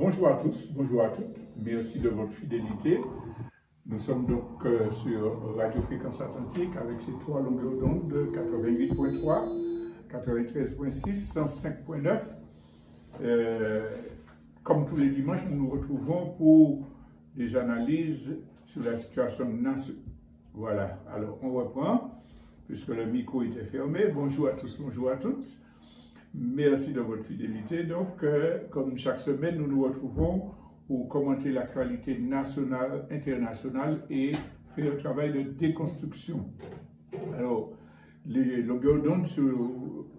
Bonjour à tous, bonjour à toutes, merci de votre fidélité. Nous sommes donc sur Radio Fréquence Atlantique avec ces trois longueurs d'onde de 88.3, 93.6, 105.9. Comme tous les dimanches, nous nous retrouvons pour des analyses sur la situation nationale. Voilà, alors on reprend, puisque le micro était fermé. Bonjour à tous, bonjour à toutes. Merci de votre fidélité. Donc, comme chaque semaine, nous nous retrouvons pour commenter l'actualité nationale, internationale et faire un travail de déconstruction. Alors, les longueurs d'onde sur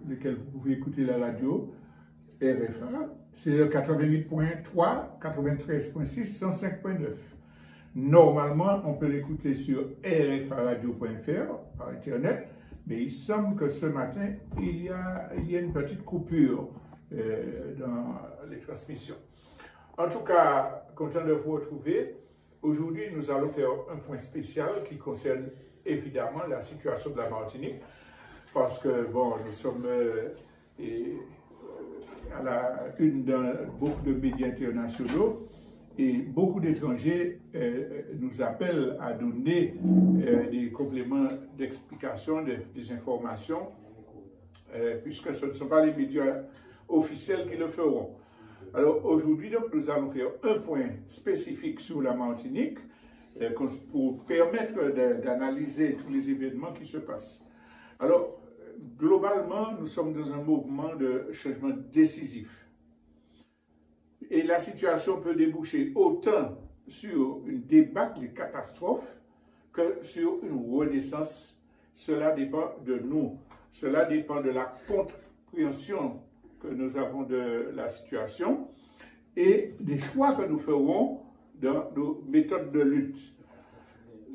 lesquelles vous pouvez écouter la radio, RFA, c'est le 88.3, 93.6, 105.9. Normalement, on peut l'écouter sur rfaradio.fr par Internet. Mais il semble que ce matin, il y a une petite coupure dans les transmissions. En tout cas, content de vous retrouver. Aujourd'hui, nous allons faire un point spécial qui concerne évidemment la situation de la Martinique. Parce que, bon, nous sommes à la une de beaucoup de médias internationaux. Et beaucoup d'étrangers nous appellent à donner des compléments d'explication, des informations, puisque ce ne sont pas les médias officiels qui le feront. Alors aujourd'hui, nous allons faire un point spécifique sur la Martinique pour permettre d'analyser tous les événements qui se passent. Alors, globalement, nous sommes dans un mouvement de changement décisif. Et la situation peut déboucher autant sur une débâcle, des catastrophes, que sur une renaissance. Cela dépend de nous. Cela dépend de la compréhension que nous avons de la situation et des choix que nous ferons dans nos méthodes de lutte.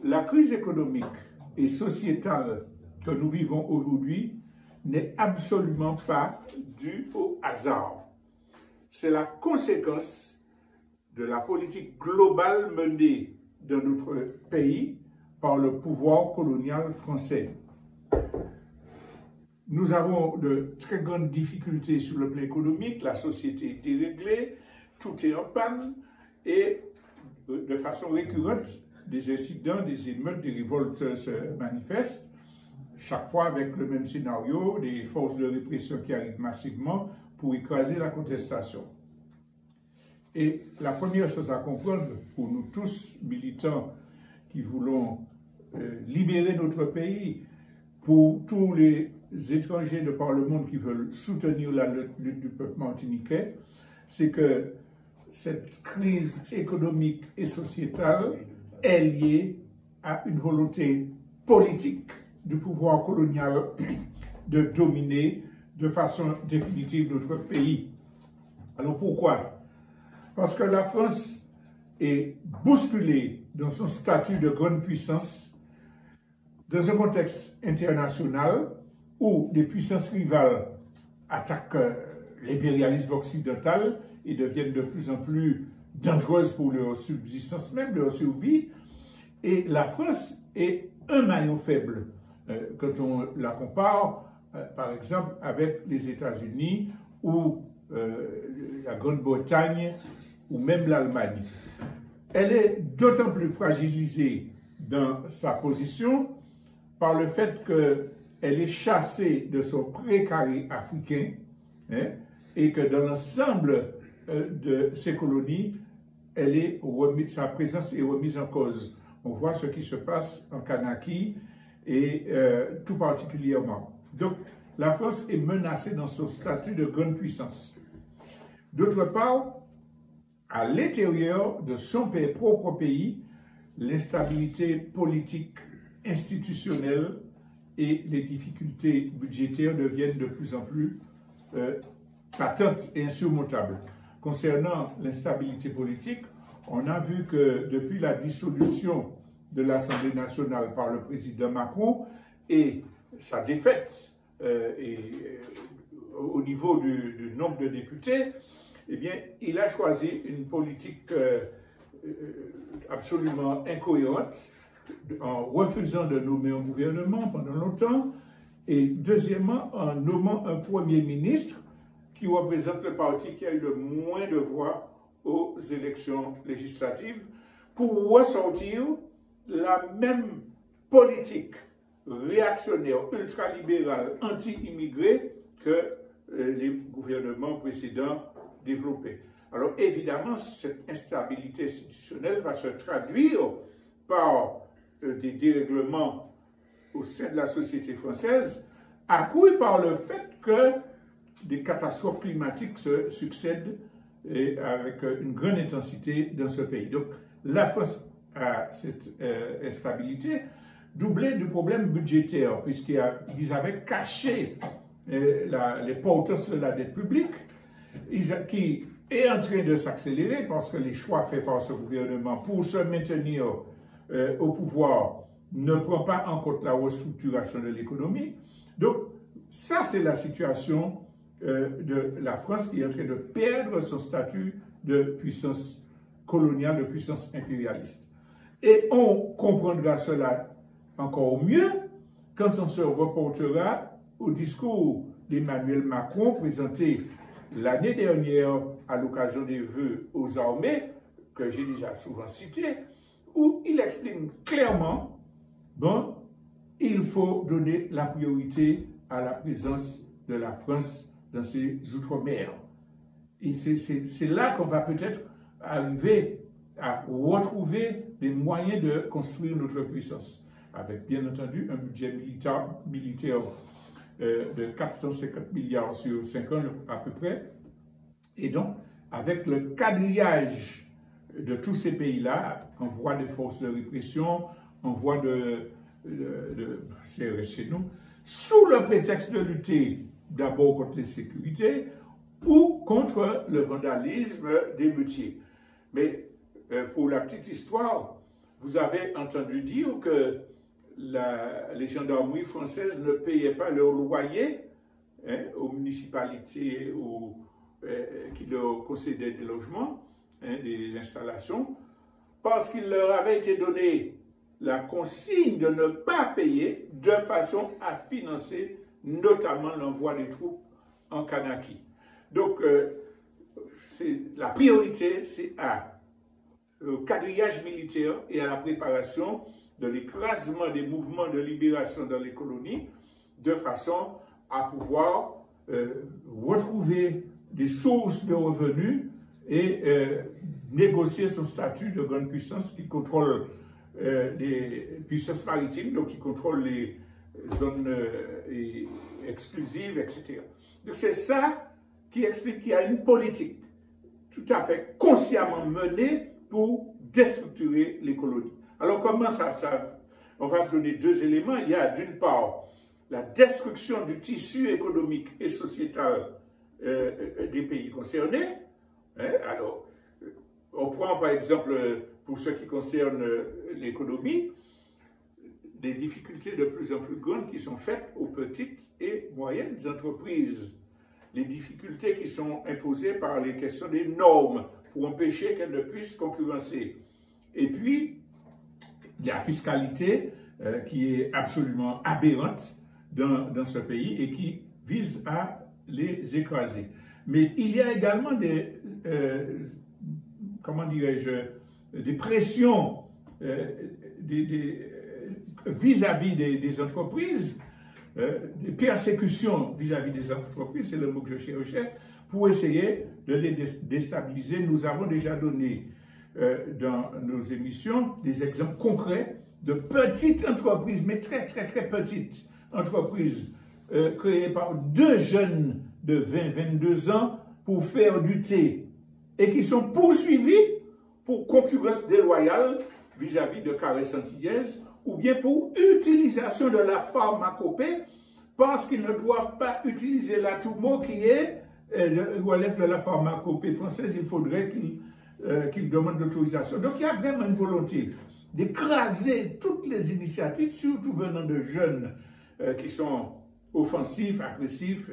La crise économique et sociétale que nous vivons aujourd'hui n'est absolument pas due au hasard. C'est la conséquence de la politique globale menée dans notre pays par le pouvoir colonial français. Nous avons de très grandes difficultés sur le plan économique, la société est déréglée, tout est en panne et de façon récurrente, des incidents, des émeutes, des révoltes se manifestent, chaque fois avec le même scénario, des forces de répression qui arrivent massivement pour écraser la contestation. Et la première chose à comprendre pour nous tous, militants qui voulons libérer notre pays, pour tous les étrangers de par le monde qui veulent soutenir la lutte du peuple martiniquais, c'est que cette crise économique et sociétale est liée à une volonté politique du pouvoir colonial de dominer de façon définitive notre pays. Alors pourquoi? Parce que la France est bousculée dans son statut de grande puissance dans un contexte international où des puissances rivales attaquent l'impérialisme occidental et deviennent de plus en plus dangereuses pour leur subsistance même, leur survie. Et la France est un maillon faible quand on la compare, par exemple, avec les États-Unis ou la Grande-Bretagne ou même l'Allemagne. Elle est d'autant plus fragilisée dans sa position par le fait qu'elle est chassée de son précaré africain et que dans l'ensemble de ses colonies, sa présence est remise en cause. On voit ce qui se passe en Kanaki et tout particulièrement. Donc, la France est menacée dans son statut de grande puissance. D'autre part, à l'intérieur de son propre pays, l'instabilité politique, institutionnelle et les difficultés budgétaires deviennent de plus en plus patentes et insurmontables. Concernant l'instabilité politique, on a vu que depuis la dissolution de l'Assemblée nationale par le président Macron et sa défaite au niveau du nombre de députés, eh bien, il a choisi une politique absolument incohérente en refusant de nommer un gouvernement pendant longtemps et deuxièmement en nommant un premier ministre qui représente le parti qui a eu le moins de voix aux élections législatives pour ressortir la même politique réactionnaire, ultralibérale, anti-immigrée que les gouvernements précédents développaient. Alors évidemment, cette instabilité institutionnelle va se traduire par des dérèglements au sein de la société française, accrus par le fait que des catastrophes climatiques se succèdent et avec une grande intensité dans ce pays. Donc la France a cette instabilité, doublée du problème budgétaire, puisqu'ils avaient caché les porteurs de la dette publique, qui est en train de s'accélérer parce que les choix faits par ce gouvernement pour se maintenir au pouvoir ne prend pas en compte la restructuration de l'économie. Donc, ça, c'est la situation de la France qui est en train de perdre son statut de puissance coloniale, de puissance impérialiste. Et on comprendra cela encore mieux quand on se reportera au discours d'Emmanuel Macron présenté l'année dernière à l'occasion des vœux aux armées, que j'ai déjà souvent cité, où il explique clairement, bon, il faut donner la priorité à la présence de la France dans ces outre-mer. Et c'est là qu'on va peut-être arriver à retrouver des moyens de construire notre puissance, avec bien entendu un budget militaire de 450 milliards sur 5 ans à peu près. Et donc, avec le quadrillage de tous ces pays-là, envoi de forces de répression, envoi de CRS chez nous, sous le prétexte de lutter d'abord contre l'insécurité ou contre le vandalisme des métiers. Mais pour la petite histoire, vous avez entendu dire que les gendarmeries françaises ne payaient pas leur loyer aux municipalités qui leur concédaient des logements, des installations, parce qu'il leur avait été donné la consigne de ne pas payer de façon à financer notamment l'envoi des troupes en Kanaki. Donc, la priorité, c'est au quadrillage militaire et à la préparation de l'écrasement des mouvements de libération dans les colonies, de façon à pouvoir retrouver des sources de revenus et négocier son statut de grande puissance qui contrôle les puissances maritimes, donc qui contrôle les zones exclusives, etc. Donc c'est ça qui explique qu'il y a une politique tout à fait consciemment menée pour déstructurer les colonies. Alors comment ça on va donner deux éléments. Il y a d'une part la destruction du tissu économique et sociétal des pays concernés. Alors, on prend par exemple, pour ce qui concerne l'économie, des difficultés de plus en plus grandes qui sont faites aux petites et moyennes entreprises. Les difficultés qui sont imposées par les questions des normes pour empêcher qu'elles ne puissent concurrencer. Et puis, la fiscalité qui est absolument aberrante dans ce pays et qui vise à les écraser. Mais il y a également des, comment dirais-je, des pressions vis-à-vis des entreprises, des persécutions vis-à-vis des entreprises, c'est le mot que je cherchais, pour essayer de les déstabiliser. Nous avons déjà donné dans nos émissions des exemples concrets de petites entreprises, mais très petites entreprises créées par deux jeunes de 20-22 ans pour faire du thé et qui sont poursuivis pour concurrence déloyale vis-à-vis de caresses antillaises ou bien pour utilisation de la pharmacopée parce qu'ils ne doivent pas utiliser l'atoumo qui est relève de la pharmacopée française. Il faudrait qu'ils demandent l'autorisation. Donc il y a vraiment une volonté d'écraser toutes les initiatives, surtout venant de jeunes qui sont offensifs, agressifs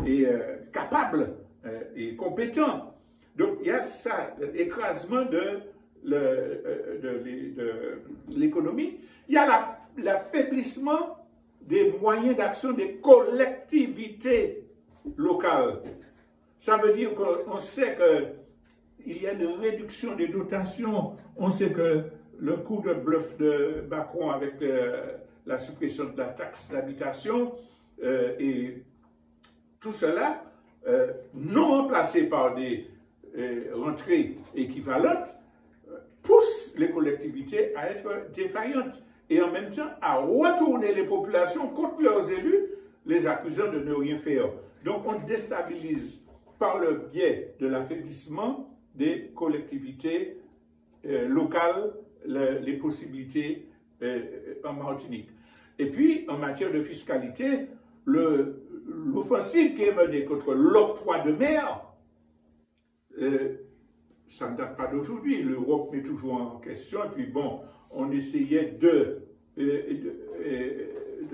et capables et compétents. Donc il y a ça, l'écrasement de l'économie. Il y a l'affaiblissement des moyens d'action des collectivités locales. Ça veut dire qu'on sait il y a une réduction des dotations. On sait que le coup de bluff de Macron avec la suppression de la taxe d'habitation et tout cela, non remplacé par des rentrées équivalentes, pousse les collectivités à être défaillantes et en même temps à retourner les populations contre leurs élus, les accusant de ne rien faire. Donc on déstabilise par le biais de l'affaiblissement des collectivités locales les possibilités en Martinique. Et puis, en matière de fiscalité, l'offensive qui est menée contre l'octroi de mer, ça ne date pas d'aujourd'hui. L'Europe met toujours en question. Et puis bon, on essayait de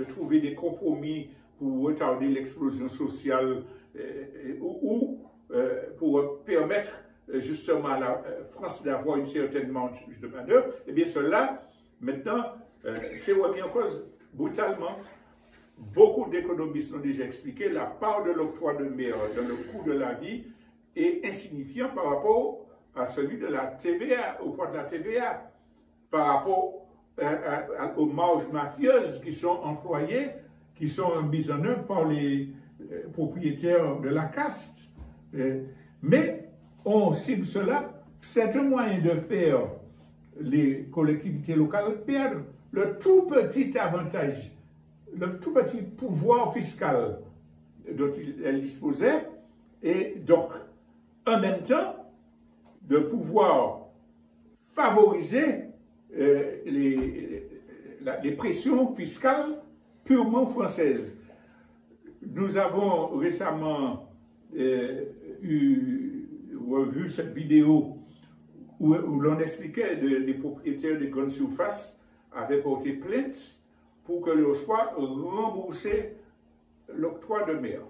trouver des compromis pour retarder l'explosion sociale ou pour permettre justement à la France d'avoir une certaine marge de manœuvre. Eh bien cela, maintenant, c'est remis en cause brutalement. Beaucoup d'économistes l'ont déjà expliqué, la part de l'octroi de mer dans le coût de la vie est insignifiant par rapport à celui de la TVA, au poids de la TVA, par rapport aux marges mafieuses qui sont employées, qui sont mises en œuvre par les propriétaires de la caste. Mais on cible cela, c'est un moyen de faire les collectivités locales perdre le tout petit avantage, le tout petit pouvoir fiscal dont elles disposaient, et donc, en même temps, de pouvoir favoriser les pressions fiscales purement françaises. Nous avons récemment revu cette vidéo où l'on expliquait que les propriétaires des grandes surfaces avaient porté plainte pour que leur soit remboursé l'octroi de mer.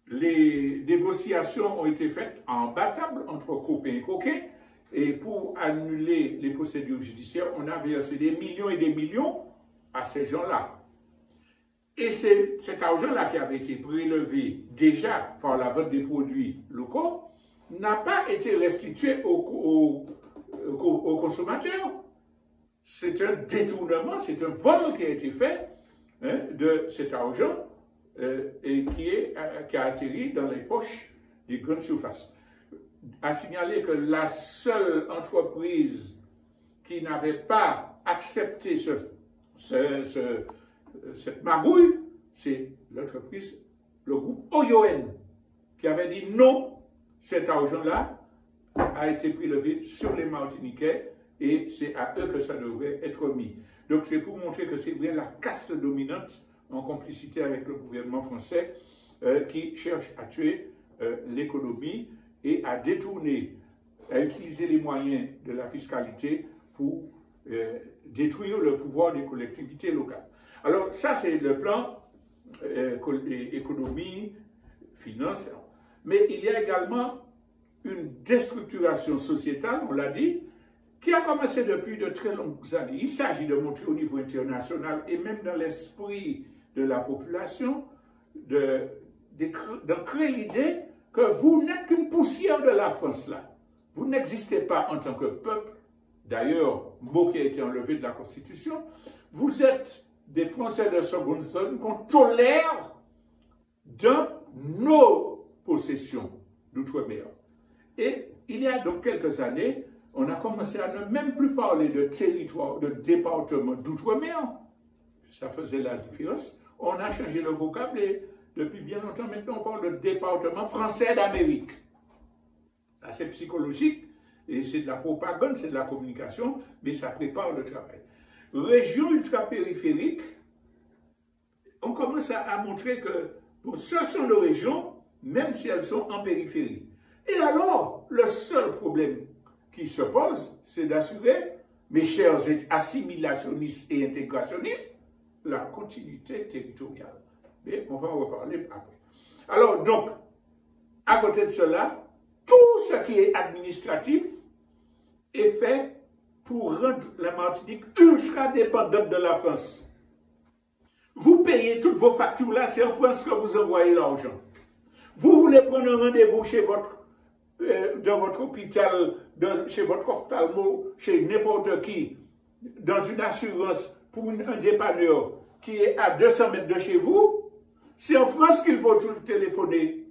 Les négociations ont été faites en battable entre copains et coquets, et pour annuler les procédures judiciaires, on a versé des millions et des millions à ces gens-là. Et c'est cet argent-là qui avait été prélevé déjà par la vente des produits locaux n'a pas été restitué aux consommateurs. C'est un détournement, c'est un vol qui a été fait de cet argent et qui a atterri dans les poches des grandes surfaces. À signaler que la seule entreprise qui n'avait pas accepté cette magouille, c'est l'entreprise, le groupe Oyoen, qui avait dit non, cet argent-là a été prélevé sur les Martiniquais et c'est à eux que ça devrait être mis. Donc c'est pour montrer que c'est bien la caste dominante en complicité avec le gouvernement français qui cherche à tuer l'économie et à détourner, à utiliser les moyens de la fiscalité pour détruire le pouvoir des collectivités locales. Alors ça c'est le plan économie, finance, mais il y a également une déstructuration sociétale, on l'a dit, qui a commencé depuis de très longues années. Il s'agit de montrer au niveau international et même dans l'esprit de la population, de créer l'idée que vous n'êtes qu'une poussière de la France là. Vous n'existez pas en tant que peuple. D'ailleurs, mot qui a été enlevé de la Constitution. Vous êtes des Français de seconde zone qu'on tolère dans nos possessions d'outre-mer. Et il y a donc quelques années, on a commencé à ne même plus parler de territoire, de département d'outre-mer. Ça faisait la différence. On a changé le vocable et depuis bien longtemps maintenant, on parle de département français d'Amérique. Ça, c'est psychologique et c'est de la propagande, c'est de la communication, mais ça prépare le travail. Région ultra-périphérique, on commence à montrer que bon, ce sont les régions, même si elles sont en périphérie. Et alors, le seul problème qui se pose, c'est d'assurer, mes chers assimilationnistes et intégrationnistes, la continuité territoriale. Mais on va en reparler après. Alors, donc, à côté de cela, tout ce qui est administratif est fait pour rendre la Martinique ultra dépendante de la France. Vous payez toutes vos factures là, c'est en France que vous envoyez l'argent. Vous voulez prendre un rendez-vous chez votre dans votre hôpital, chez votre ophtalmo, chez n'importe qui, dans une assurance pour un dépanneur qui est à 200 mètres de chez vous, c'est en France qu'il faut téléphoner.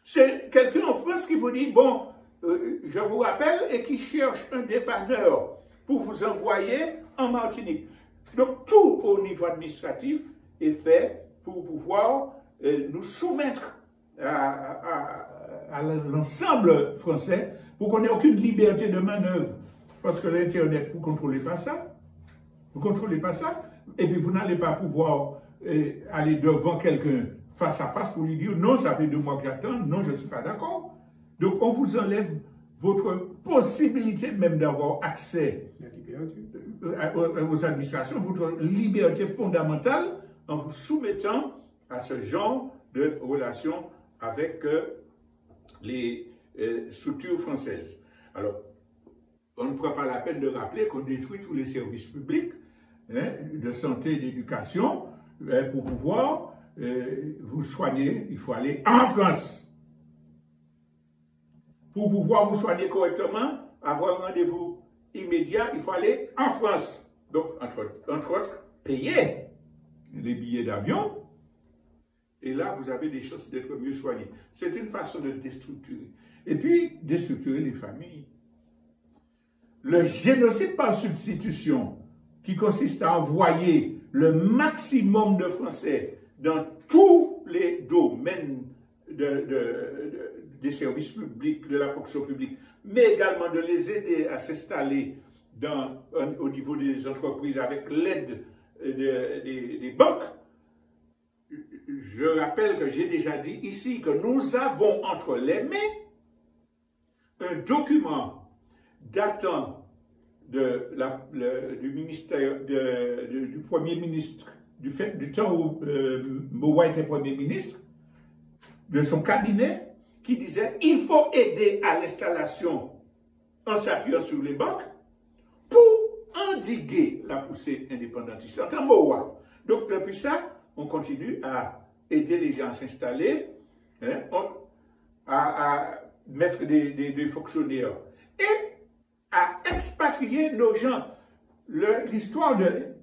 C'est quelqu'un en France qui vous dit, bon, je vous rappelle, et qui cherche un dépanneur pour vous envoyer en Martinique. Donc, tout au niveau administratif est fait pour pouvoir nous soumettre à l'ensemble français pour qu'on n'ait aucune liberté de manœuvre. Parce que l'Internet, vous ne contrôlez pas ça. Vous ne contrôlez pas ça. Et puis, vous n'allez pas pouvoir aller devant quelqu'un face à face pour lui dire non, ça fait 2 mois que j'attends, non, je ne suis pas d'accord. Donc, on vous enlève votre possibilité même d'avoir accès aux administrations, votre liberté fondamentale en vous soumettant à ce genre de relations avec les structures françaises. Alors, on ne prend pas la peine de rappeler qu'on détruit tous les services publics de santé et d'éducation pour pouvoir vous soigner. Il faut aller en France. Pour pouvoir vous soigner correctement, avoir un rendez-vous immédiat, il faut aller en France. Donc, entre autres, payer les billets d'avion. Et là, vous avez des chances d'être mieux soigné. C'est une façon de déstructurer. Et puis, déstructurer les familles. Le génocide par substitution, qui consiste à envoyer le maximum de Français dans tous les domaines des services publics, de la fonction publique, mais également de les aider à s'installer au niveau des entreprises avec l'aide des banques. Je rappelle que j'ai déjà dit ici que nous avons entre les mains un document datant du ministère du Premier ministre, du temps où Mowa était Premier ministre, de son cabinet, qui disait il faut aider à l'installation en s'appuyant sur les banques pour endiguer la poussée indépendantiste. En tant Mowa. Donc, depuis ça, on continue à aider les gens à s'installer, à mettre des fonctionnaires et à expatrier nos gens. L'histoire de...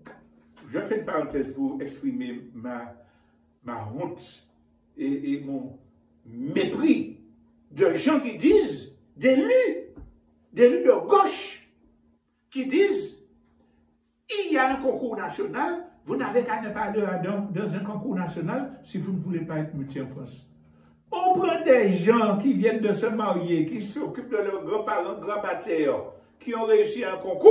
Je fais une parenthèse pour exprimer ma honte et mon mépris de gens qui disent, d'élus de gauche, qui disent, il y a un concours national, vous n'avez qu'à ne pas aller dans un concours national si vous ne voulez pas être muté en France. On prend des gens qui viennent de se marier, qui s'occupent de leurs grands-parents, grands-pères, qui ont réussi un concours,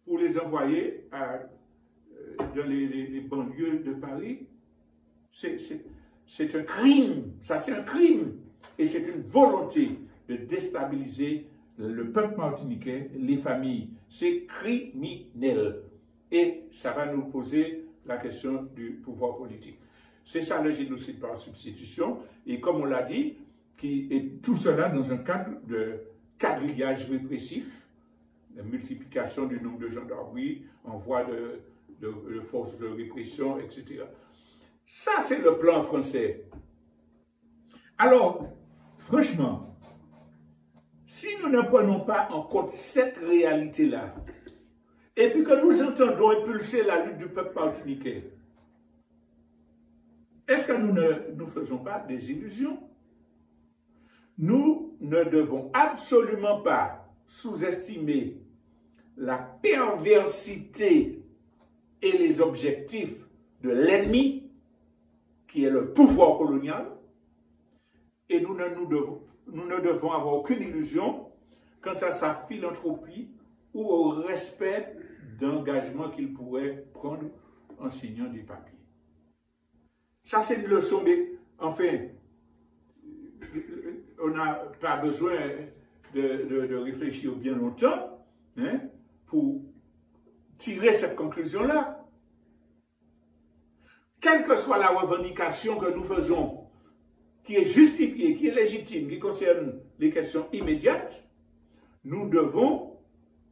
pour les envoyer dans les banlieues de Paris. C'est un crime, ça c'est un crime. Et c'est une volonté de déstabiliser le peuple martiniquais, les familles. C'est criminel. Et ça va nous poser la question du pouvoir politique. C'est ça le génocide par substitution. Et comme on l'a dit, tout cela dans un cadre de quadrillage répressif, la multiplication du nombre de gendarmeries, envoi de forces de répression, etc. Ça, c'est le plan français. Alors, franchement, si nous ne prenons pas en compte cette réalité-là, et puis que nous entendons impulser la lutte du peuple martiniquais, est-ce que nous ne nous faisons pas des illusions? Nous ne devons absolument pas sous-estimer la perversité et les objectifs de l'ennemi, qui est le pouvoir colonial, et nous ne devons avoir aucune illusion quant à sa philanthropie ou au respect d'engagement qu'il pourrait prendre en signant des papiers. Ça, c'est une leçon, mais enfin, on n'a pas besoin de réfléchir bien longtemps pour tirer cette conclusion-là. Quelle que soit la revendication que nous faisons, qui est justifiée, qui est légitime, qui concerne les questions immédiates, nous devons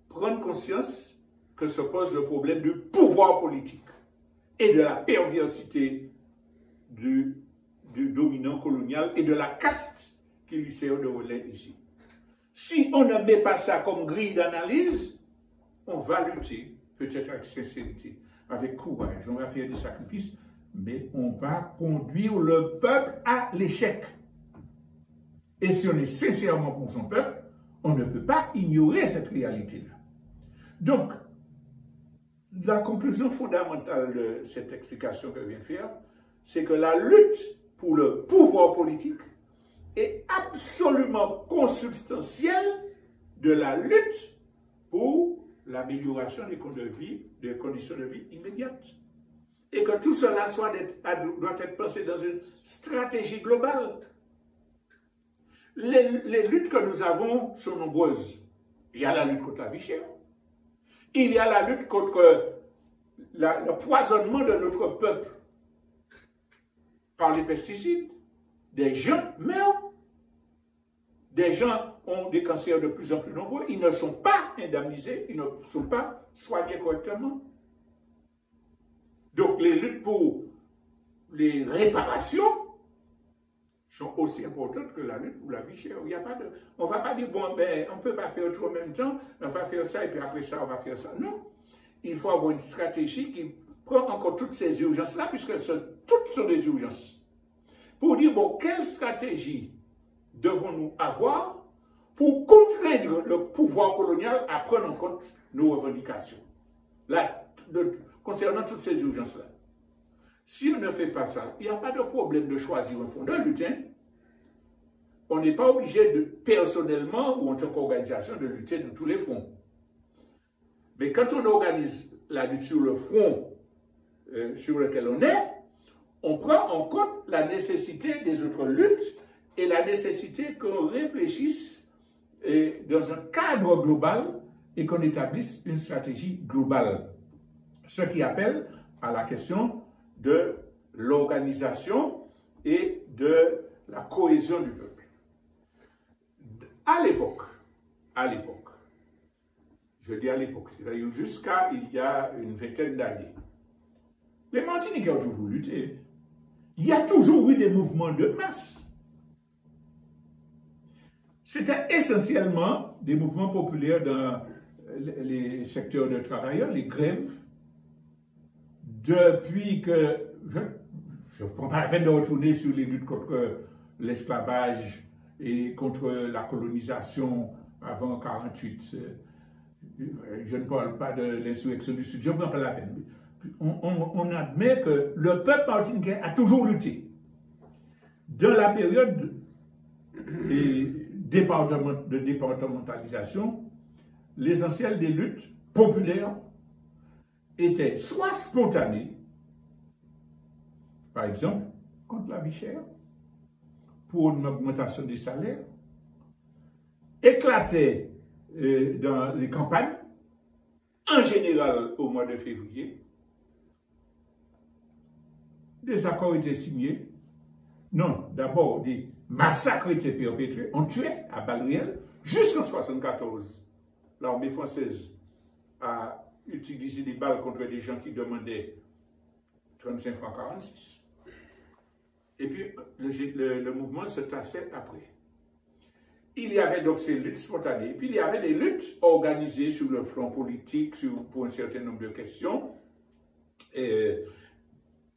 prendre conscience que se pose le problème du pouvoir politique et de la perversité du dominant colonial et de la caste qui lui sert de relais ici. Si on ne met pas ça comme grille d'analyse, on va lutter, peut-être avec sincérité, avec courage, on va faire des sacrifices, mais on va conduire le peuple à l'échec. Et si on est sincèrement pour son peuple, on ne peut pas ignorer cette réalité-là. Donc, la conclusion fondamentale de cette explication que je viens de faire, c'est que la lutte pour le pouvoir politique est absolument consubstantielle de la lutte pour l'amélioration des conditions de vie immédiates. Et que tout cela doit être pensé dans une stratégie globale. Les luttes que nous avons sont nombreuses. Il y a la lutte contre la vie chère. Il y a la lutte contre le poisonnement de notre peuple par les pesticides. Des gens meurent. Des gens ont des cancers de plus en plus nombreux. Ils ne sont pas indemnisés. Ils ne sont pas soignés correctement. Donc les luttes pour les réparations sont aussi importantes que la lutte pour la vie chère. Il y a pas de, on ne va pas dire, bon, ben, on ne peut pas faire tout en même temps, on va faire ça et puis après ça, on va faire ça. Non. Il faut avoir une stratégie qui prend encore toutes ces urgences-là, puisque toutes sont des urgences. Pour dire, bon, quelle stratégie devons-nous avoir pour contraindre le pouvoir colonial à prendre en compte nos revendications, là, concernant toutes ces urgences-là. Si on ne fait pas ça, il n'y a pas de problème de choisir un front de lutte. Hein? On n'est pas obligé de, personnellement ou en tant qu'organisation, de lutter de tous les fronts. Mais quand on organise la lutte sur le front sur lequel on est, on prend en compte la nécessité des autres luttes et la nécessité qu'on réfléchisse dans un cadre global et qu'on établisse une stratégie globale. Ce qui appelle à la question de l'organisation et de la cohésion du peuple. À l'époque, je dis à l'époque, c'est-à-dire jusqu'à il y a une vingtaine d'années, les Martiniquais ont toujours lutté. Il y a toujours eu des mouvements de masse. C'était essentiellement des mouvements populaires dans les secteurs de travailleurs, les grèves. Depuis que, je ne prends pas la peine de retourner sur les luttes contre l'esclavage et contre la colonisation avant 1948. Je ne parle pas de l'insurrection du Sud, je ne prends pas la peine. On admet que le peuple martiniquais a toujours lutté. Dans la période de départementalisation, l'essentiel des luttes populaires était soit spontanées, par exemple, contre la vie chère, pour une augmentation des salaires, éclatait dans les campagnes, en général au mois de février. Des accords étaient signés. Non, d'abord, des massacres étaient perpétrés. On tuait à balles réelles jusqu'en 1974. L'armée française a utilisé des balles contre des gens qui demandaient 35 francs 46. Et puis, le mouvement se tassait après. Il y avait donc ces luttes spontanées. Puis, il y avait des luttes organisées sur le front politique pour un certain nombre de questions.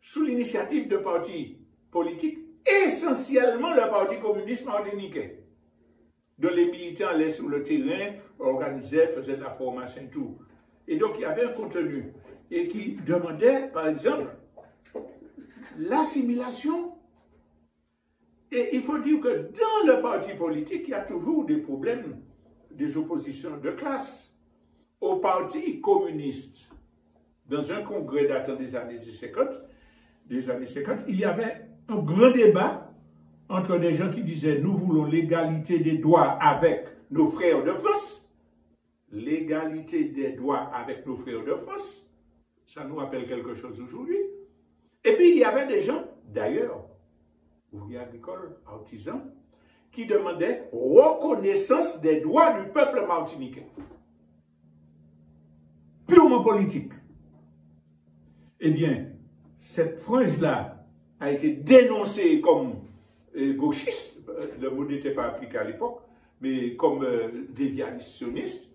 Sous l'initiative de partis politiques, essentiellement le Parti communiste martiniquais, dont les militants allaient sur le terrain, organisaient, faisaient de la formation et tout. Et donc, il y avait un contenu et qui demandait, par exemple, l'assimilation. Et il faut dire que dans le parti politique, il y a toujours des problèmes, des oppositions de classe. Au Parti communiste, dans un congrès datant des années 50, il y avait un grand débat entre des gens qui disaient « Nous voulons l'égalité des droits avec nos frères de France ». L'égalité des droits avec nos frères de France, ça nous rappelle quelque chose aujourd'hui. Et puis, il y avait des gens, d'ailleurs, ouvriers agricoles, artisans, qui demandaient reconnaissance des droits du peuple martiniquais. Purement politique. Eh bien, cette frange-là a été dénoncée comme gauchistes, le mot n'était pas appliqué à l'époque, mais comme déviationnistes,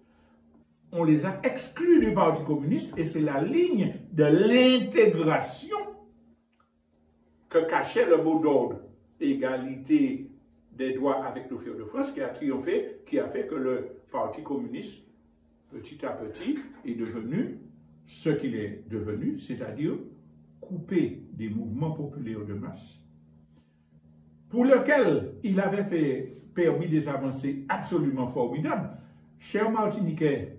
on les a exclus du Parti communiste et c'est la ligne de l'intégration que cachait le mot d'ordre, égalité des droits avec nos frères de France, qui a triomphé, qui a fait que le Parti communiste, petit à petit, est devenu ce qu'il est devenu, c'est-à-dire coupé des mouvements populaires de masse, pour lequel il avait permis des avancées absolument formidables. Chers Martiniquais,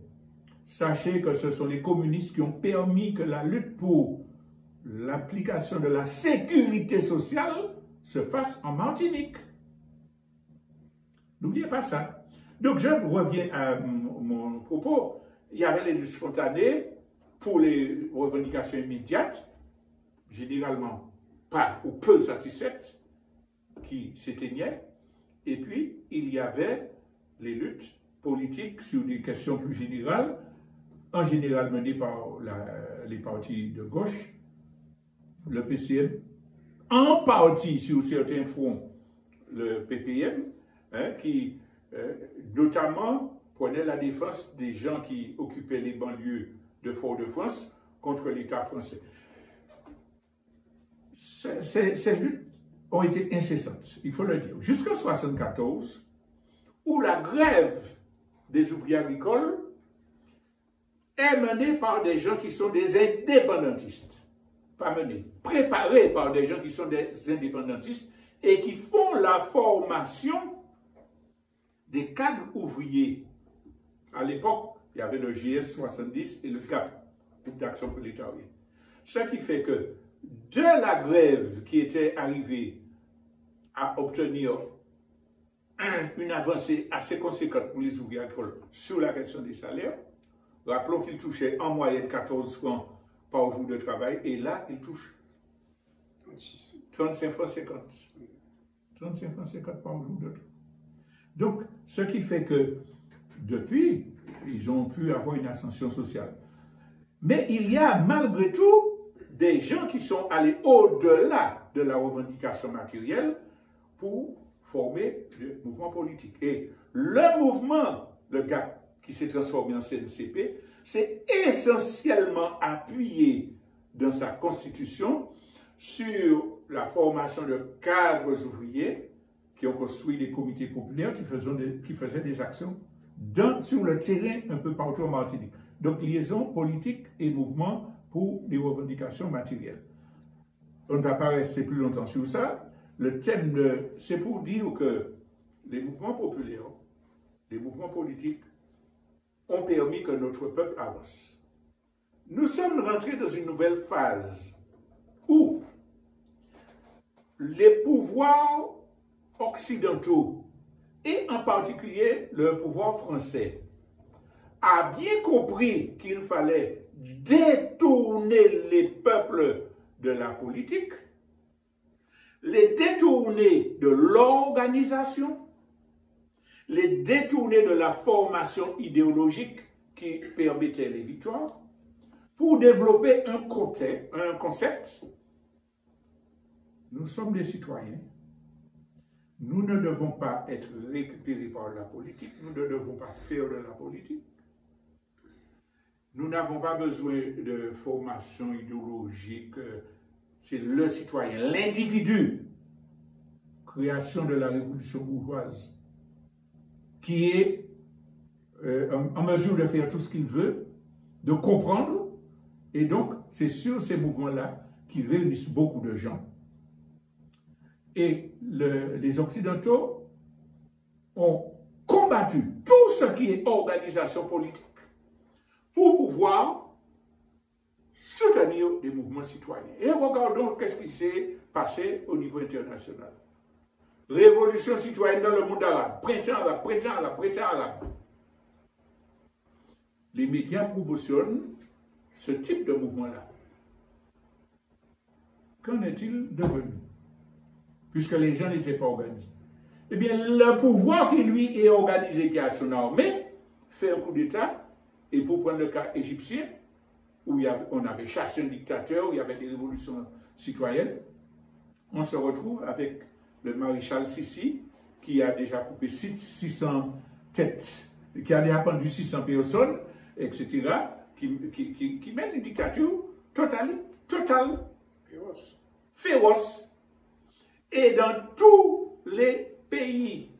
sachez que ce sont les communistes qui ont permis que la lutte pour l'application de la sécurité sociale se fasse en Martinique. N'oubliez pas ça. Donc je reviens à mon propos. Il y avait les luttes spontanées pour les revendications immédiates, généralement pas ou peu satisfaites, qui s'éteignaient. Et puis, il y avait les luttes politiques sur des questions plus générales, en général menées par les partis de gauche, le PCM, en partie sur certains fronts, le PPM, qui notamment prenait la défense des gens qui occupaient les banlieues de Fort-de-France contre l'État français. Ces luttes ont été incessantes, il faut le dire, jusqu'en 1974, où la grève des ouvriers agricoles est menée par des gens qui sont des indépendantistes. Pas menée, préparée par des gens qui sont des indépendantistes et qui font la formation des cadres ouvriers. À l'époque, il y avait le GS 70 et le CAP, Groupe d'Action Prolétarienne. Ce qui fait que de la grève qui était arrivée à obtenir une avancée assez conséquente pour les ouvriers agricoles sur la question des salaires, rappelons qu'ils touchaient en moyenne 14 francs par jour de travail, et là, ils touchent 35 francs 50. 35 francs 50 par jour de travail. Donc, ce qui fait que, depuis, ils ont pu avoir une ascension sociale. Mais il y a malgré tout des gens qui sont allés au-delà de la revendication matérielle pour former le mouvement politique. Et le mouvement, le GAP, qui s'est transformé en CNCP, s'est essentiellement appuyé dans sa constitution sur la formation de cadres ouvriers qui ont construit des comités populaires qui faisaient des actions sur le terrain un peu partout en Martinique. Donc, liaison politique et mouvement pour les revendications matérielles. On ne va pas rester plus longtemps sur ça. Le thème, c'est pour dire que les mouvements populaires, les mouvements politiques ont permis que notre peuple avance. Nous sommes rentrés dans une nouvelle phase où les pouvoirs occidentaux, et en particulier le pouvoir français, a bien compris qu'il fallait détourner les peuples de la politique, les détourner de l'organisation, les détourner de la formation idéologique qui permettait les victoires, pour développer un concept. Nous sommes des citoyens. Nous ne devons pas être récupérés par la politique. Nous ne devons pas faire de la politique. Nous n'avons pas besoin de formation idéologique. C'est le citoyen, l'individu, création de la révolution bourgeoise, qui est en mesure de faire tout ce qu'il veut, de comprendre. Et donc, c'est sur ces mouvements-là qui réunissent beaucoup de gens. Et les Occidentaux ont combattu tout ce qui est organisation politique pour pouvoir soutenir des mouvements citoyens. Et regardons qu'est-ce qui s'est passé au niveau international. Révolution citoyenne dans le monde arabe, printemps arabe, printemps arabe, printemps arabe. Les médias promotionnent ce type de mouvement-là. Qu'en est-il devenu? Puisque les gens n'étaient pas organisés. Eh bien, le pouvoir qui, lui, est organisé, qui a son armée, fait un coup d'État, et pour prendre le cas égyptien, où on avait chassé un dictateur, où il y avait des révolutions citoyennes, on se retrouve avec le maréchal Sissi, qui a déjà coupé 600 têtes, qui a déjà pendu 600 personnes, etc., qui mène une dictature totale, féroce. Et dans tous les pays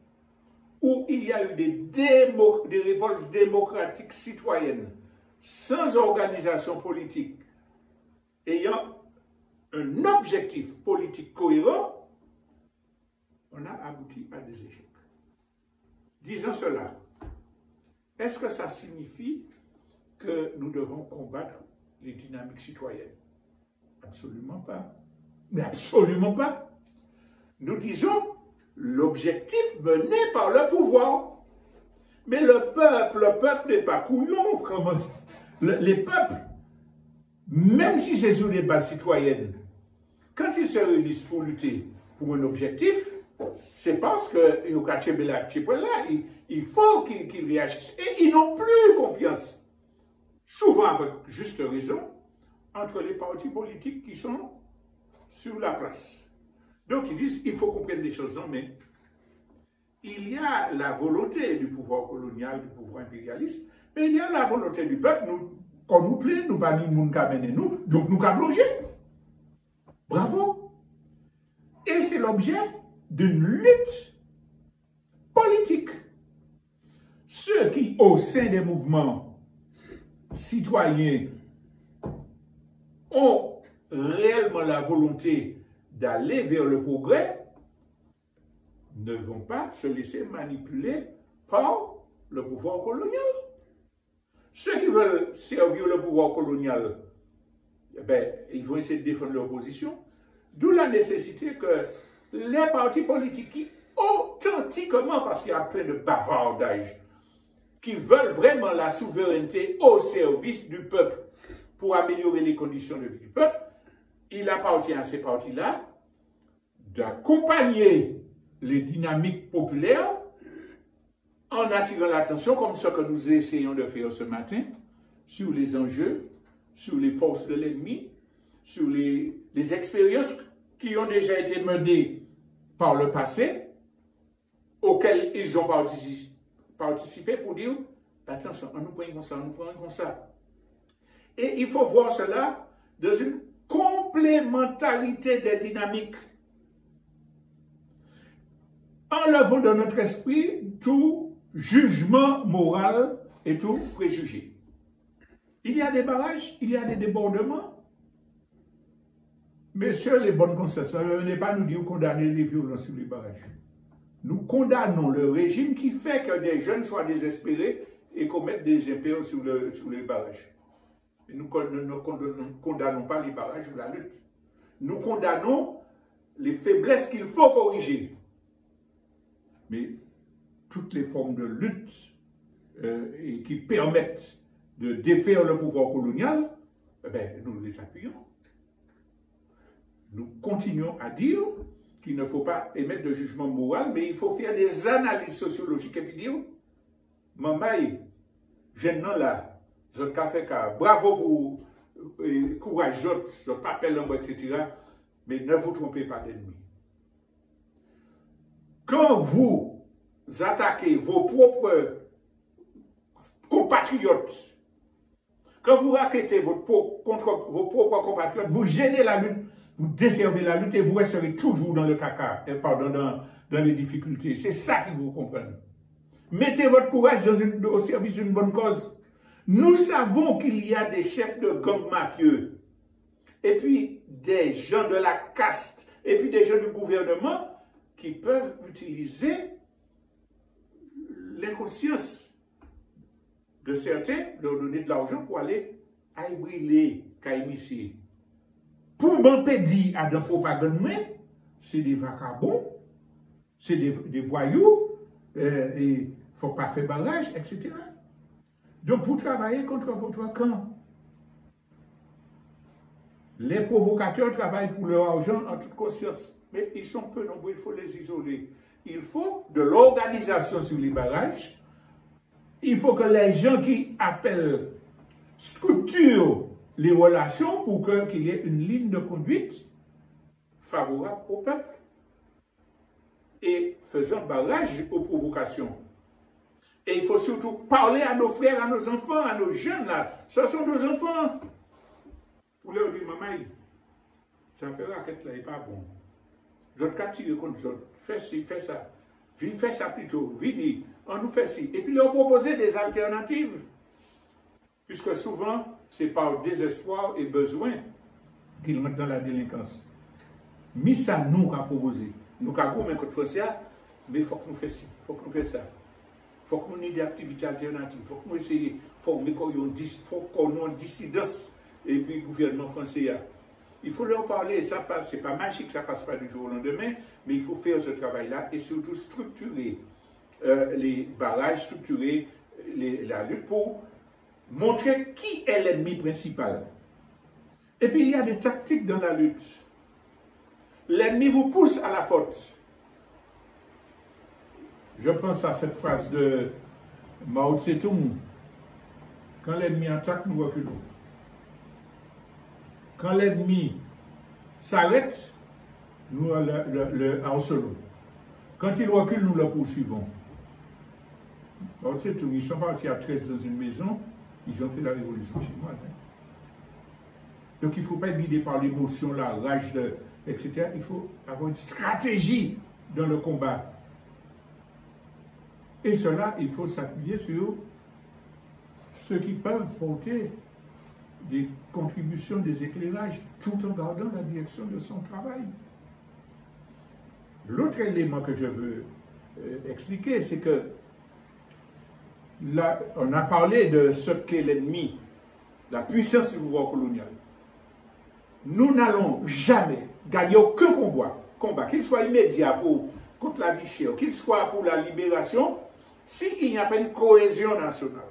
où il y a eu des révoltes démocratiques citoyennes, sans organisation politique, ayant un objectif politique cohérent, on a abouti à des échecs. Disant cela, est-ce que ça signifie que nous devons combattre les dynamiques citoyennes? Absolument pas. Mais absolument pas. Nous disons l'objectif mené par le pouvoir. Mais le peuple n'est pas couillon. Les peuples, même si c'est sur des bases citoyennes, quand ils se réunissent pour lutter pour un objectif, c'est parce que il faut qu'ils réagissent. Et ils n'ont plus confiance, souvent avec juste raison, entre les partis politiques qui sont sur la place. Donc ils disent il faut qu'on prenne les choses en main. Il y a la volonté du pouvoir colonial, du pouvoir impérialiste, mais il y a la volonté du peuple. Quand nous plaît, nous pas ni nous nous, donc nous bloquer. Bravo. Et c'est l'objet d'une lutte politique. Ceux qui, au sein des mouvements citoyens, ont réellement la volonté d'aller vers le progrès, ne vont pas se laisser manipuler par le pouvoir colonial. Ceux qui veulent servir le pouvoir colonial, eh ben, ils vont essayer de défendre leur position. D'où la nécessité que les partis politiques qui, authentiquement, parce qu'il y a plein de bavardages, qui veulent vraiment la souveraineté au service du peuple pour améliorer les conditions de vie du peuple, il appartient à ces partis-là d'accompagner les dynamiques populaires en attirant l'attention, comme ce que nous essayons de faire ce matin, sur les enjeux, sur les forces de l'ennemi, sur les expériences qui ont déjà été menées par le passé, auxquelles ils ont participé pour dire, attention, on nous prend comme ça, on nous prend comme ça. Et il faut voir cela dans une complémentarité des dynamiques. Enlevons de notre esprit tout jugement moral et tout préjugé. Il y a des barrages, il y a des débordements. Messieurs les bonnes consciences, ne venez pas nous dire condamner les violences sur les barrages. Nous condamnons le régime qui fait que des jeunes soient désespérés et commettent des impairs sur les barrages. Et nous ne condamnons pas les barrages ou la lutte. Nous condamnons les faiblesses qu'il faut corriger. Mais toutes les formes de lutte qui permettent de défaire le pouvoir colonial, eh ben, nous les appuyons. Nous continuons à dire qu'il ne faut pas émettre de jugement moral, mais il faut faire des analyses sociologiques et puis dire, maman, jeune non là, je fait bravo pour courage, je papel en etc. Mais ne vous trompez pas d'ennemis. Quand vous attaquez vos propres compatriotes, quand vous raquettez contre vos propres compatriotes, vous gênez la lutte, vous desservez la lutte et vous resterez toujours dans le caca, dans les difficultés. C'est ça qu'il faut comprendre. Mettez votre courage au service d'une bonne cause. Nous savons qu'il y a des chefs de gangs mafieux, et puis des gens de la caste, et puis des gens du gouvernement qui peuvent utiliser l'inconscience de certains, leur donner de l'argent pour aller abriler, caïmisser. Pour m'empêcher à de propagande, c'est des vagabonds, c'est des voyous, et il ne faut pas faire barrage, etc. Donc vous travaillez contre votre camp. Les provocateurs travaillent pour leur argent en toute conscience, mais ils sont peu nombreux, il faut les isoler. Il faut de l'organisation sur les barrages. Il faut que les gens qui appellent structurent les relations pour qu'il y ait une ligne de conduite favorable au peuple. et faisant barrage aux provocations. Et il faut surtout parler à nos frères, à nos enfants, à nos jeunes là. Ce sont nos enfants. Pour leur dire, maman, ça fait raquette là, il n'est pas bon. L'autre cas tire contre l'autre. Fais ci, fais ça. Fais ça plutôt. Venez, on nous fait ci. Et puis leur proposer des alternatives. Puisque souvent, c'est par désespoir et besoin qu'ils mettent dans la délinquance. Mais ça, nous, qu'a proposé. Nous, qu'a goûté contre français, mais il faut que nous fassions ci, il faut que nous fassions ça. Il faut que nous ayons des activités alternatives. Il faut que nous essayions de former qu'on ait une dissidence et puis le gouvernement français. Il faut leur parler. Ça passe, c'est pas magique, ça ne passe pas du jour au lendemain, mais il faut faire ce travail-là et surtout structurer les barrages, structurer la lutte pour montrer qui est l'ennemi principal. Et puis il y a des tactiques dans la lutte. L'ennemi vous pousse à la faute. Je pense à cette phrase de Mao Tse-tung. Quand l'ennemi attaque, nous reculons. Quand l'ennemi s'arrête, nous le harcelons. Quand il recule, nous le poursuivons. Mao Tse-tung, ils sont partis à 13 dans une maison, ils ont fait la révolution chinoise. Donc il ne faut pas être guidé par l'émotion, la rage, etc. Il faut avoir une stratégie dans le combat. Et cela, il faut s'appuyer sur ceux qui peuvent porter des contributions, des éclairages, tout en gardant la direction de son travail. L'autre élément que je veux expliquer, c'est que là, on a parlé de ce qu'est l'ennemi, la puissance du pouvoir colonial. Nous n'allons jamais gagner aucun combat, qu'il soit immédiat contre la vie chère, qu'il soit pour la libération, s'il n'y a pas une cohésion nationale.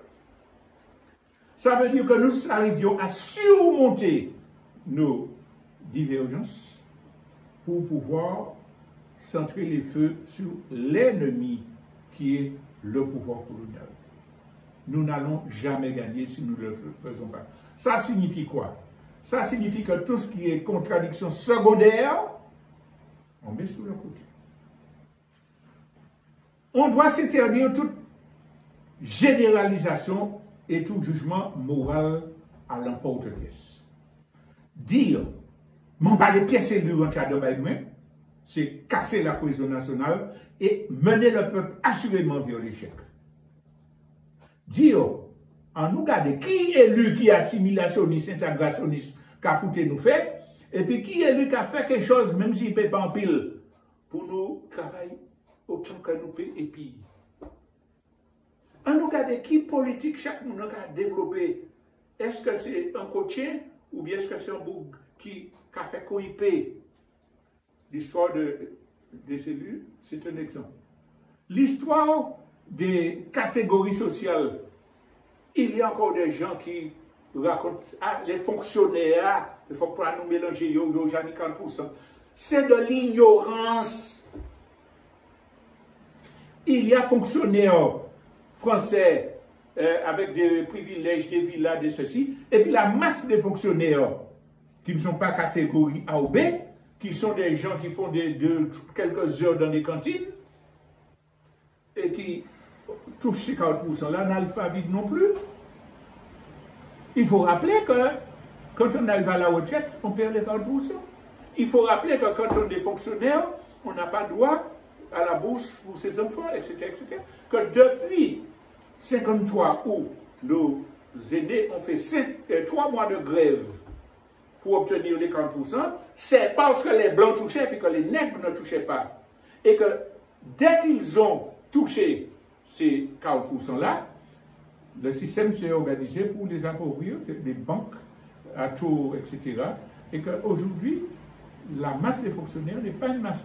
Ça veut dire que nous arrivions à surmonter nos divergences pour pouvoir centrer les feux sur l'ennemi qui est le pouvoir colonial. Nous n'allons jamais gagner si nous ne le faisons pas. Ça signifie quoi? Ça signifie que tout ce qui est contradiction secondaire, on met sur le côté. On doit s'interdire toute généralisation et tout jugement moral à l'emporte-pièce. Dire, m'en bas les pièces et lui rentrer dans ma main, c'est casser la cohésion nationale et mener le peuple assurément vers l'échec. Dire, en nous garder qui est lui qui est assimilationniste, intégrationniste, qui a foutu nous fait, et puis qui est lui qui a fait quelque chose, même s'il ne paie pas en pile, pour nous travailler autant que nous payons et puis. En nous garder qui politique chaque monde a développé. Est-ce que c'est un coaching ou bien est-ce que c'est un bouc qui a fait coïper l'histoire des cellules? C'est un exemple. L'histoire des catégories sociales. Il y a encore des gens qui racontent, les fonctionnaires, il ne faut pas nous mélanger, j'en ai 40%. C'est de l'ignorance. Il y a fonctionnaires français avec des privilèges, des villas, de ceci, et puis la masse des fonctionnaires qui ne sont pas catégorie A ou B, qui sont des gens qui font quelques heures dans les cantines, et qui touchent ces 40% là, n'alphabète non plus. Il faut rappeler que quand on arrive à la retraite, on perd les 40%. Il faut rappeler que quand on est fonctionnaire, on n'a pas droit à la bourse pour ses enfants, etc., etc. Que depuis 1953, où nos aînés ont fait 3 mois de grève pour obtenir les 40%, c'est parce que les blancs touchaient et que les nègres ne touchaient pas. Et que dès qu'ils ont touché ces 40%-là, le système s'est organisé pour les appauvrir, des banques à taux, etc. Et qu'aujourd'hui, la masse des fonctionnaires n'est pas une masse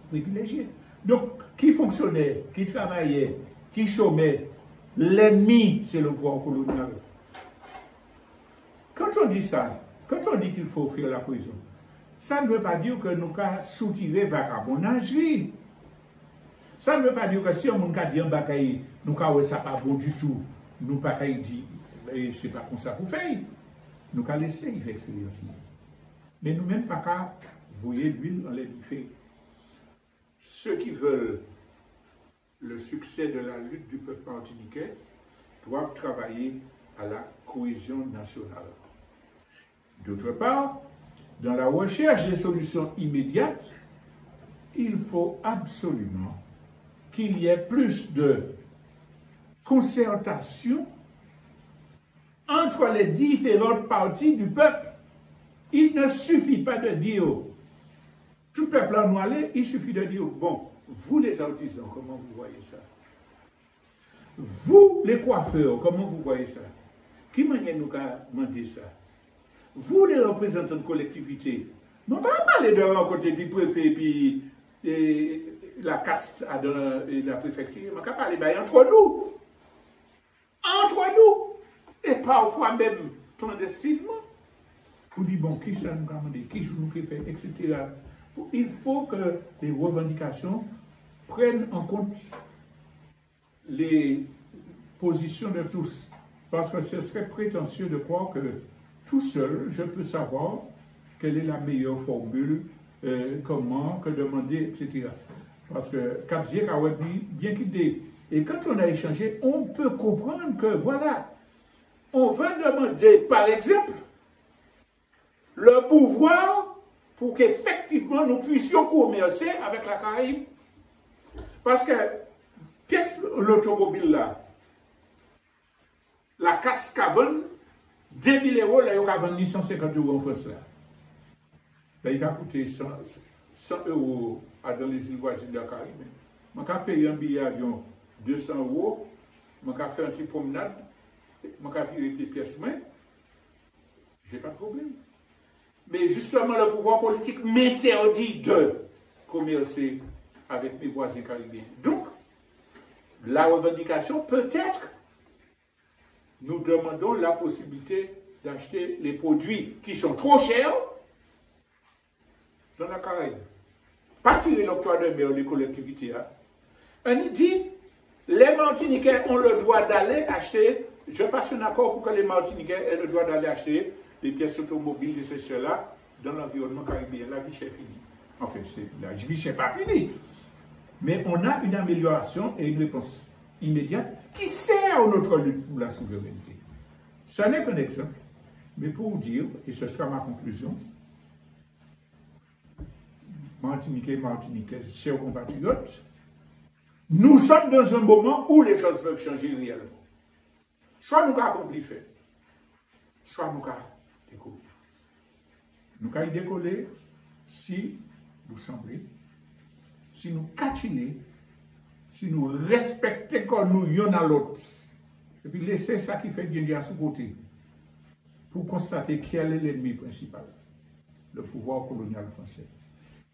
privilégiée. Donc, qui fonctionnait, qui travaillait, qui chômait, l'ennemi, c'est le pouvoir colonial. Quand on dit ça, quand on dit qu'il faut faire la prison, ça ne veut pas dire que nous avons soutiré vagabondage. Ça ne veut pas dire que si on a dit un bagaille, nous avons ça pas bon du tout, nous pas dit, c'est pas comme ça pour faire. Nous avons laissé une expérience. Mais nous-mêmes, pas qu'à voyer l'huile dans les buffets. ceux qui veulent le succès de la lutte du peuple martiniquais doivent travailler à la cohésion nationale. D'autre part, dans la recherche des solutions immédiates, il faut absolument qu'il y ait plus de concertation entre les différentes parties du peuple. Il ne suffit pas de dire tout peuple en aller, il suffit de dire bon, vous les artisans, comment vous voyez ça? Vous les coiffeurs, comment vous voyez ça? Qui manière nous a demandé ça? Vous les représentants de collectivité, on ne va pas parler de rencontrer du préfet puis la caste de la préfecture, on va parler entre nous. Entre nous. Et parfois même clandestinement. Vous dites, bon, qui ça nous a demandé, qui nous fait, etc. Il faut que les revendications prennent en compte les positions de tous. Parce que ce serait prétentieux de croire que tout seul, je peux savoir quelle est la meilleure formule, comment, que demander, etc. Parce que Kapziek a dit, bien qu'il. Et quand on a échangé, on peut comprendre que, voilà, on va demander, par exemple, le pouvoir pour qu'effectivement nous puissions commercer avec la Caraïbe. Parce que, qu'est-ce que l'automobile là? La casse Cavon, 2000 euros, là, il y a vendu 150 euros en France. Là, il a coûté 100 euros dans les îles voisines de la Caraïbe. Je vais payer un billet d'avion 200 euros, je vais faire un petit promenade, je vais faire des pièces main. Je n'ai pas de problème. Mais justement, le pouvoir politique m'interdit de commercer avec mes voisins caribéens. Donc, la revendication, peut-être, nous demandons la possibilité d'acheter les produits qui sont trop chers dans la Caraïbe. Pas tirer l'octroi de mer des collectivités. Hein. On dit, les Martiniquais ont le droit d'aller acheter, je passe un accord pour que les Martiniquais aient le droit d'aller acheter des pièces automobiles de ceux-là dans l'environnement caribéen. La vie chère finie. Enfin, la vie chère pas finie. Mais on a une amélioration et une réponse immédiate qui sert notre lutte pour la souveraineté. Ce n'est qu'un exemple, mais pour vous dire, et ce sera ma conclusion, Martiniquais, Martiniquaises, chers compatriotes, nous sommes dans un moment où les choses peuvent changer réellement. Soit nous avons accompli fait, soit nous avons décollé. Nous avons décollé si vous semblez, si nous catinez, si nous respectons comme nous y'en a l'autre, et puis laissez ça qui fait bien à ce côté, pour constater quel est l'ennemi principal, le pouvoir colonial français.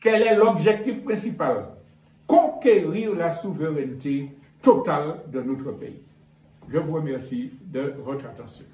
Quel est l'objectif principal? Conquérir la souveraineté totale de notre pays. Je vous remercie de votre attention.